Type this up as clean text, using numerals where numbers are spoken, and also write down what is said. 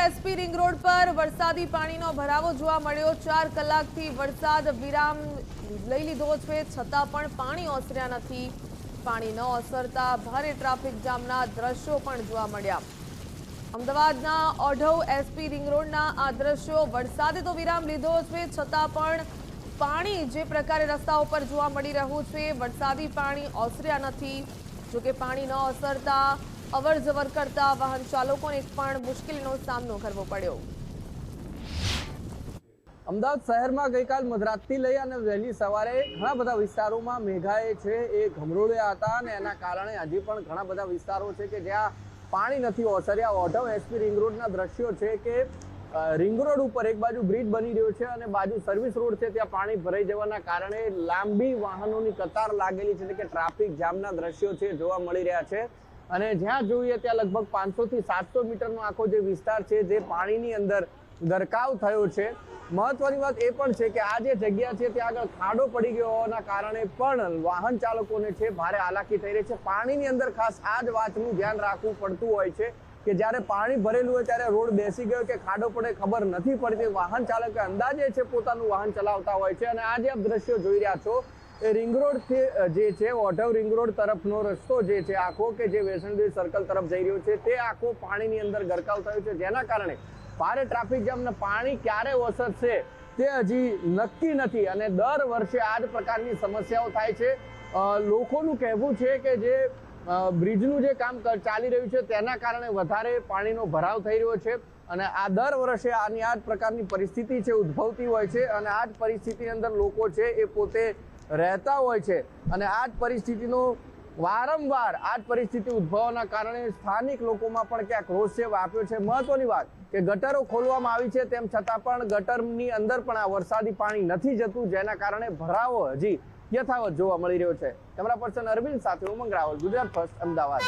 SP ring road પર વરસાદી પાણીનો ભરાવો જોવા મળ્યો। 4 કલાકથી વરસાદ વિરામ લઈ લીધો છે, છતાં પણ પાણી ઓસર્યા નથી। પાણી ન ઓસરતા ભારે ટ્રાફિક જામના દ્રશ્યો પણ જોવા મળ્યા। અમદાવાદના ઓઢવ એસપી રિંગ રોડના આ દ્રશ્યો, વરસાદે તો વિરામ લીધો છે, છતાં પણ પાણી જે પ્રકારે રસ્તાઓ પર જોવા મળી રહ્યું છે, વરસાદી પાણી ઓસર્યા નથી। જો કે પાણી ન ઓસરતા અવર જવર કરતા વાહન ચાલકોને પણ મુશ્કેલીનો સામનો કરવો પડ્યો। અમદાવાદ શહેરમાં ગઈકાલ મધરાતથી લઈ અને વહેલી સવારે ઘણા બધા વિસ્તારોમાં મેઘાએ છે એ ગમરોળ્યા હતા અને એના કારણે હજી પણ ઘણા બધા વિસ્તારો છે કે જ્યાં પાણી નથી ઓસર્યા। ઓઢવ એસપી રિંગ રોડના દ્રશ્યો છે કે રિંગ રોડ ઉપર એક બાજુ બ્રિજ બની રહ્યો છે અને બાજુ સર્વિસ રોડ છે, ત્યાં પાણી ભરાઈ જવાના કારણે લાંબી વાહનોની કતાર લાગેલી છે, એટલે કે ટ્રાફિક જામના દ્રશ્યો છે જોવા મળી રહ્યા છે। અને જ્યાં જોઈએ ત્યાં લગભગ 500 થી 700 મીટરનો આખો જે વિસ્તાર છે જે પાણીની અંદર ગરકાવ થયો છે। મહત્વની વાત એ પણ છે કે આ જે જગ્યા છે ત્યાં આગળ ખાડો પડી ગયો હોવાના કારણે પણ વાહન ચાલકોને છે ભારે હાલાકી થઈ રહી છે। પાણીની અંદર ખાસ આ જ વાતનું ધ્યાન રાખવું પડતું હોય છે કે જ્યારે પાણી ભરેલું હોય ત્યારે રોડ બેસી ગયો કે ખાડો પડે ખબર નથી પડતી। વાહન ચાલકે અંદાજે છે પોતાનું વાહન ચલાવતા હોય છે। અને આ જે આપ દ્રશ્યો જોઈ રહ્યા છો એ રિંગ રોડ જે છે ઓઢવ રિંગ રોડ તરફનો રસ્તો જે છે આખો કે જે વેસણદેવ સર્કલ તરફ જઈ રહ્યો છે તે આખો પાણીની અંદર ગરકાવ થયો છે, જેના કારણે ભારે ટ્રાફિક જામને પાણી ક્યારે ઓસરશે તે હજી નક્કી નથી। અને દર વર્ષે આ જ પ્રકારની સમસ્યાઓ થાય છે। લોકોનું કહેવું છે કે જે બ્રિજનું જે કામ ચાલી રહ્યું છે તેના કારણે વધારે પાણીનો ભરાવ થઈ રહ્યો છે અને આ દર વર્ષે આની આ જ પ્રકારની પરિસ્થિતિ છે ઉદ્ભવતી હોય છે અને આ જ પરિસ્થિતિની અંદર લોકો છે એ પોતે રહેતા હોય છે। અને આ જ પરિસ્થિતિનો વારંવાર આ જ પરિસ્થિતિ ઉદ્ભવવાના કારણે સ્થાનિક લોકોમાં પણ ક્યાંક રોષ છે વ્યાપ્યો છે। મહત્વની વાત કે ગટરો ખોલવામાં આવી છે, તેમ છતાં પણ ગટરની અંદર પણ આ વરસાદી પાણી નથી જતું, જેના કારણે ભરાવો હજી યથાવત જોવા મળી રહ્યો છે। કેમેરા પર્સન અરવિંદ સાથે ઉમંગ રાવલ, ગુજરાત ફર્સ્ટ, અમદાવાદ।